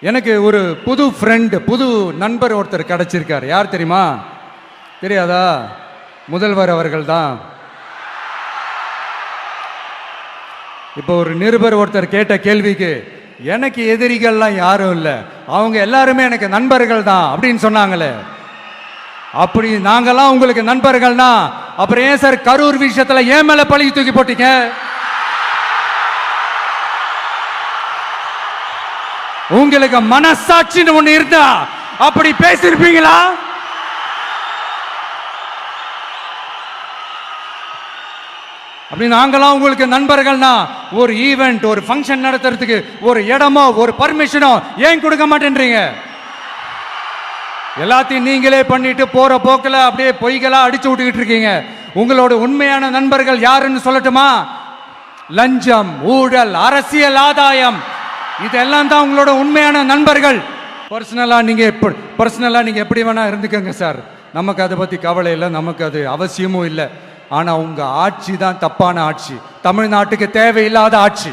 எனக்கு ஒரு புது ஃப்ரெண்டு, புது நண்பர் ஒருத்தர் கிடைச்சிருக்கார். யார் தெரியுமா? தெரியாதா? முதல்வர் அவர்கள் தான். இப்போ ஒரு நிருபர் ஒருத்தர் கேட்ட கேள்விக்கு எனக்கு எதிரிகள்லாம் யாரும் இல்லை, அவங்க எல்லாருமே எனக்கு நண்பர்கள் தான் அப்படின்னு சொன்னாங்களே. அப்படி நாங்கெல்லாம் உங்களுக்கு நண்பர்கள்னா அப்புறம் ஏன் சார் கரூர் விஷயத்துல ஏன் மேல பழி தூக்கி போட்டீங்க? உங்களுக்கு மனசாட்சின்னு ஒண்ணு இருந்தா அப்படி பேசிருப்பீங்களா? அப்படி நாங்களாம் உங்களுக்கு நண்பர்கள்னா ஒரு ஈவெண்ட், ஒரு ஃபங்க்ஷன் நடத்துறதுக்கு ஒரு இடமோ ஒரு பர்மிஷனோ ஏன் கொடுக்க மாட்டேன்றீங்க? எல்லாத்தையும் நீங்களே பண்ணிட்டு போற போக்கில் அப்படியே பொய்களா அடிச்சு விட்டுக்கிட்டு இருக்கீங்க. உங்களோட உண்மையான நண்பர்கள் யாருன்னு சொல்லட்டுமா? லஞ்சம், ஊழல், அரசியல் ஆதாயம், இதெல்லாம் தான் உங்களோட உண்மையான நண்பர்கள். பர்சனலா நீங்க எப்படி வேணா இருந்துக்கங்க சார், நமக்கு அதை பத்தி கவலை இல்லை, நமக்கு அது அவசியமும் இல்லை. ஆனா உங்க ஆட்சி தான் தப்பான ஆட்சி, தமிழ்நாட்டுக்கு தேவையில்லாத ஆட்சி.